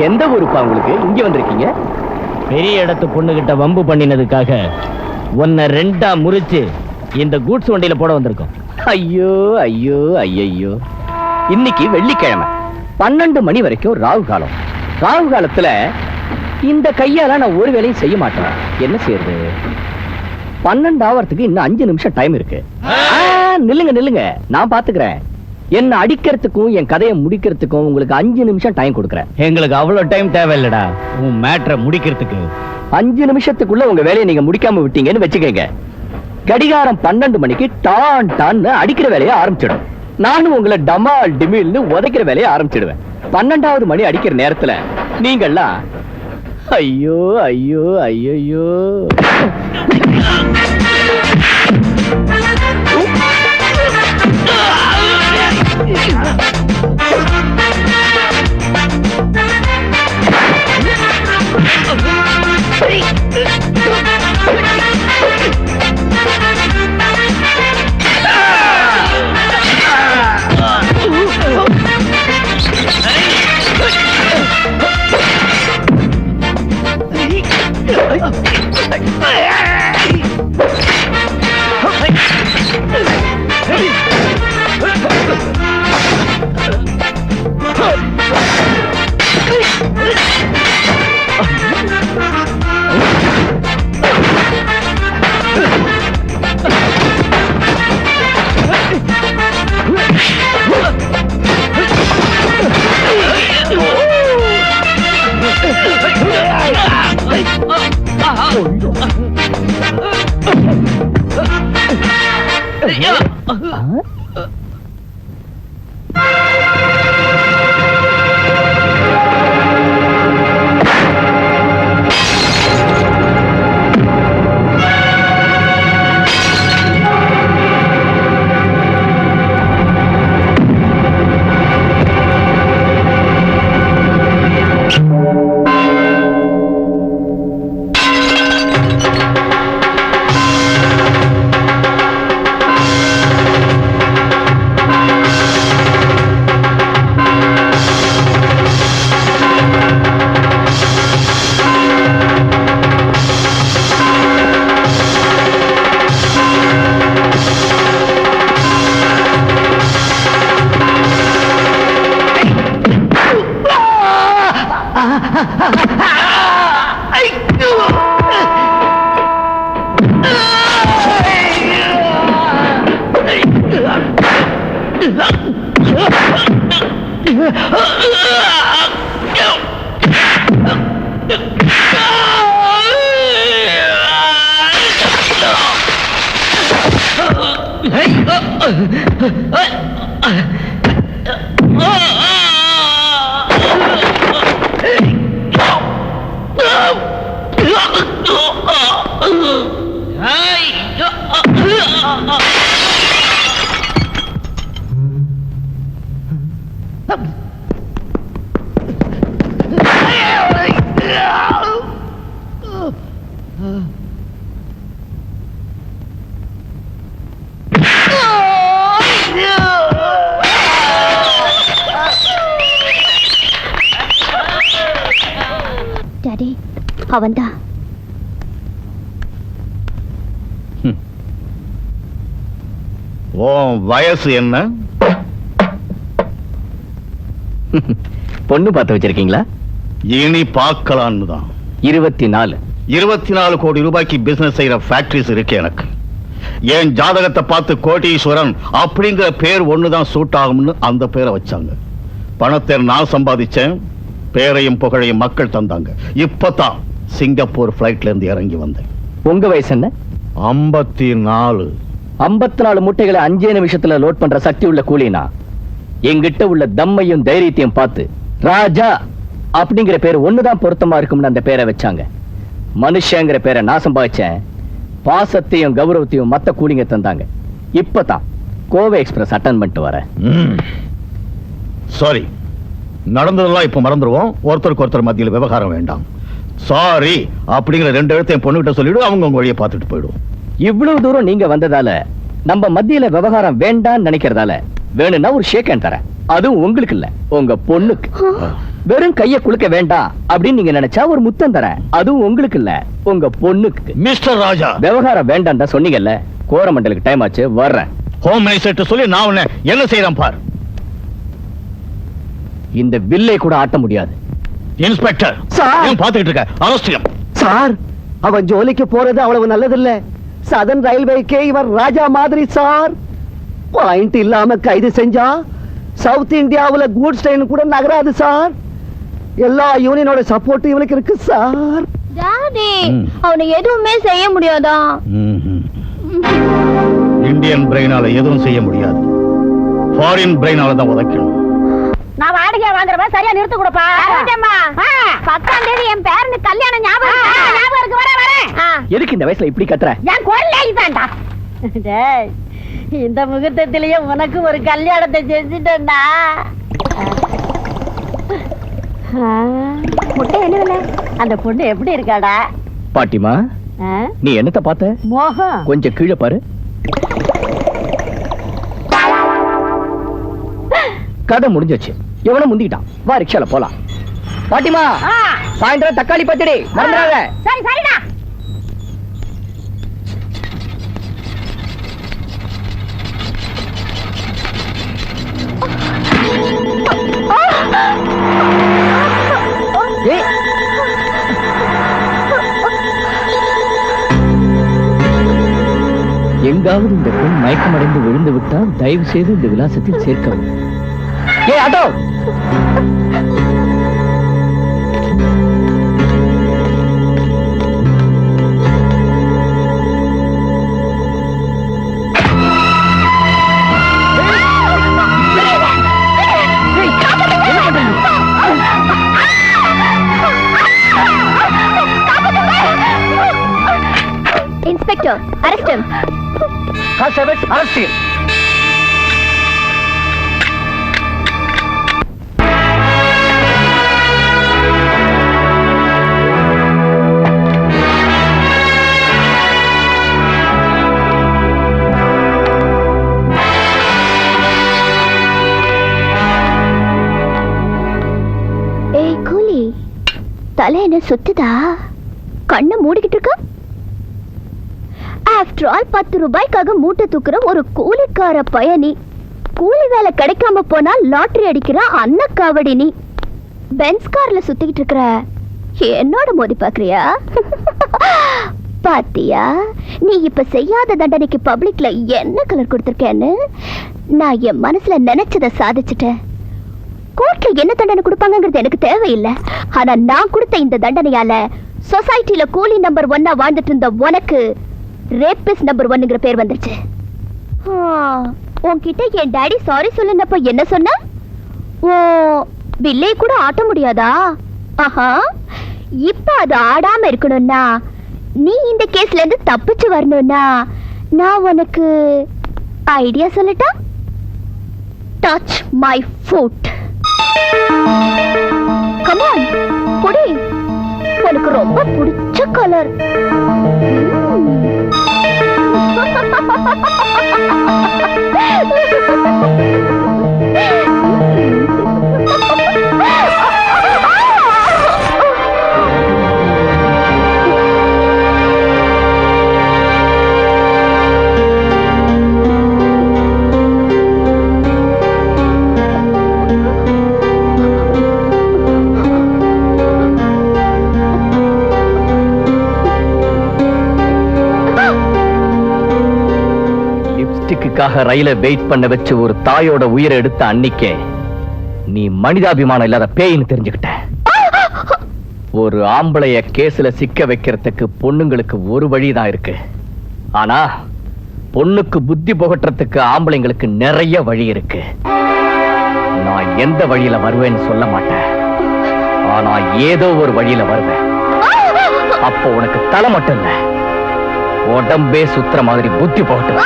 எந்த ஊருப்பா உங்களுக்கு இங்க வந்திருக்கீங்க? பெரிய இடத்து பொண்ணுகிட்ட வம்பு பண்ணினதுக்காக உன்னை ரெண்டா முறிச்சு இந்த கூட்ஸ் வண்டியில போட வந்திருக்கோம். ஐயோ ஐயோ ஐயோ, இன்னைக்கு வெள்ளிக்கிழமை 12 மணி வரைக்கும் ராகு காலம். ராகு காலத்துல இந்த கையால நான் ஒரு வேலையும் செய்ய மாட்டேன். என்ன செய்யறது? 12 ஆவறதுக்கு இன்னும் 5 நிமிஷம் டைம் இருக்கு. நில்லுங்க நில்லுங்க, நான் பாத்துக்கிறேன். என்ன அடிக்கிறதுக்கும் என் கதையை முடிக்கிறதுக்கும் உங்களுக்கு 5 நிமிஷம் டைம் கொடுக்குறேன். எங்களுக்கு அவ்வளவு டைம் தேவையில்லடா உன் மேட்டரை முடிக்கிறதுக்கு. 5 நிமிஷத்துக்குள்ள உங்க வேலையை நீங்க முடிக்காம விட்டீங்கன்னு வச்சுக்கோங்க, கடிகாரம் 12 மணிக்கு டான் டான்னு அடிக்கிற வேலையை ஆரம்பிச்சிடும். நானும் உங்களை டமால் டிமில்னு உதைக்கிற வேலையை ஆரம்பிச்சிடுவேன். 12வது மணி அடிக்கிற நேரத்துல நீங்கள்லாம் ஐயோ ஐயோ ஐயோ டாடி, அவன்தான். வயசு என்ன? பொண்ணு பார்த்து வச்சிருக்கீங்களா? இனி பார்க்கலான்னு தான். 24. 24 கோடி ரூபாய்க்கு பிசினஸ் செய்யற ஃபேக்டரிஸ் இருக்கு எனக்கு. என் ஜாதகத்தை பார்த்து கோட்டீஸ்வரன் அப்படிங்கிற பேர் ஒண்ணுதான் சூட் ஆகும்னு அந்த பேரை வச்சாங்க. பணத்தை நான் சம்பாதிச்சேன், பேரையும் புகழையும் மக்கள் தந்தாங்க. இப்பதான் சிங்கப்பூர் பிளைட்ல இருந்து இறங்கி வந்தேன். உங்க வயசு என்ன? 54. 54 மூட்டைகளை 5 நிமிஷத்துல லோட் பண்ற சக்தி உள்ள கூலினா எங்கிட்ட உள்ள தம்மையும் தைரியத்தையும் பார்த்து ராஜா அப்படிங்கிற பேர் ஒண்ணுதான் பொருத்தமா இருக்கும்னு அந்த பேரை வச்சாங்க. மனுஷங்கிற பேரை நான் சம்பாதிச்சேன், பாசத்தையும் கௌரவத்தையும் மத்த கூலிங்க தந்தாங்க. இப்பதான் கோவை எக்ஸ்பிரஸ் அட்டன் பண்ணிட்டு வரேன். சாரி, நடந்ததெல்லாம் இப்ப மறந்துடுவோம். ஒருத்தருக்கு ஒருத்தர் மத்தியில் விவகாரம் வேண்டாம். சாரி அப்படிங்கிற 2 எழுத்தையும் பொண்ணுகிட்ட சொல்லிடு, அவங்க உங்க வழியை பார்த்துட்டு போயிடுவோம். இவ்வளவு தூரம் நீங்க வந்ததால நம்ம மத்தியில விவகாரம் வேண்டான்னு நினைக்கிறதால வேணும்னா ஒரு ஷேக் ஹேண்ட் தரேன். அதுவும் உங்களுக்கு இல்ல, உங்க பொண்ணுக்கு. வெறும் கைய குலுக்க வேண்டாம் அப்படின்னு நீங்க நினைச்சா ஒரு முத்தம் தரேன். அதுவும் உங்களுக்கு இல்ல, உங்க பொண்ணுக்கு. மிஸ்டர் ராஜா, விவகாரம் வேண்டாம் தான் சொன்னீங்கல்ல. கோரமண்டலுக்கு டைம் ஆச்சு, வர்றேன். ஹோம் மினிஸ்டர் சொல்லி நான் உன்னை என்ன செய்யறேன் பார். இந்த வில்லை கூட ஆட்ட முடியாது. Inspector sir. ஏன் பாத்துக்கிட்டு இருக்க? அரஸ்டியம். சார், அவன் ஜோலிக்கு போறது அவ்வளவு நல்லதில்ல. சதன் ரயில்வேக்கே இவர் ராஜா மாதிரி சார். பாயிண்ட் இல்லாம கைது செஞ்சா சவுத் இந்தியாவுல கூட்ஸ் ட்ரெயின் கூட நகராது சார். எல்லா யூனியனோட சப்போர்ட் இவனுக்கு இருக்கு சார். டாடி, ம். அவனை எதுவுமே செய்ய முடியாதா? இந்தியன் பிரெயினால எதுவும் செய்ய முடியாது. ஃபாரின் பிரெயினால தான் உதைக்கணும். நான் வாடகை வாங்குறவன் சரியா நிறுத்து கொடுப்பா. 10ஆம் தேதி என் பேரனுக்கு கல்யாணம் ஞாபகம் இருக்கு. வரேன். எதுக்கு இந்த வயசுல இப்படி கத்துற? என் குரல்ல இதான்டா. டேய், இந்த முகூர்த்தத்திலேயே உனக்கு ஒரு கல்யாணத்தை செஞ்சுட்டேன்டா. பொண்ணு என்ன வேலை? அந்த பொண்ணு எப்படி இருக்காடா? பாட்டிமா, நீ என்னத்த பார்த்த? மோகம். கொஞ்சம் கீழே பாரு. கதை முடிஞ்சிச்சு. எவனும் முந்திக்கிட்டான். வா, ரிக்ஷால போலாம். பாட்டிமா, சாயந்தரம் தக்காளி பச்சடி மறந்துடாத. சரி சரிடா. ஏய், எங்காவது இந்த பெண் மயக்கமடைந்து விழுந்து விட்டால் தயவு செய்து இந்த விலாசத்தில் சேர்க்கவும். ஏ auto, inspector, arrest him. Constables, arrest him. ஏய் கூலி, தலை என்ன சுத்துதா? கண்ணை மூடிக்கிட்டு இருக்க? ஆஃப்டர் ஆல் 10 ரூபாய்க்காக மூட்டை தூக்குற ஒரு கூலிக்கார பயணி. கூலி வேலை கிடைக்காம போனா லாட்டரி அடிக்கிற அன்னக்காவடி நீ. பென்ஸ் கார்ல சுத்திக்கிட்டு இருக்கிற என்னோட மோதி பாக்குறியா? பாத்தியா, நீ இப்ப செய்யாத தண்டனைக்கு பப்ளிக்ல என்ன கலர் கொடுத்திருக்கேன்னு? நான் என் மனசுல நினைச்சதை சாதிச்சுட்டேன். கோர்ட்ல என்ன தண்டனை கொடுப்பாங்கிறது எனக்கு தேவையில்லை. ஆனா நான் கொடுத்த இந்த தண்டனையால சொசைட்டில கூலி நம்பர் 1 வாழ்ந்துட்டு இருந்த உனக்கு ரேபிஸ்ட் நம்பர் 1ங்கிற பேர் வந்துருச்சு. உன்கிட்ட என் டாடி சாரி சொல்லுனப்ப என்ன சொன்ன? ஓ, வில்லை கூட ஆட்ட முடியாதா? ஆஹா, இப்ப அது ஆடாம இருக்கணும்னா, நீ இந்த கேஸ்ல இருந்து தப்பிச்சு வரணும்னா நான் உனக்கு ஐடியா சொல்லட்டா? Touch my foot. Come on, புடி. உனக்கு ரொம்ப பிடிச்ச கலர். லிப்ஸ்டிக்குக்காக ரயில வெயிட் பண்ண வச்சு ஒரு தாயோட உயிரை எடுத்த அன்னிக்கே நீ மனிதாபிமானம் இல்லாத பேயின்னு தெரிஞ்சுக்கிட்ட. ஒரு ஆம்பளைய கேஸ்ல சிக்க வைக்கிறதுக்கு பொண்ணுங்களுக்கு ஒரு வழிதான் இருக்கு. ஆனா பொண்ணுக்கு புத்தி புகட்டுறதுக்கு ஆம்பளைங்களுக்கு நிறைய வழி இருக்கு. நான் எந்த வழியில வருவேன்னு சொல்ல மாட்டேன். ஆனா ஏதோ ஒரு வழியில வருவேன். அப்போ உனக்கு தலை மட்டும் இல்ல, உடம்பே சுத்துற மாதிரி புத்தி போகட்டும்.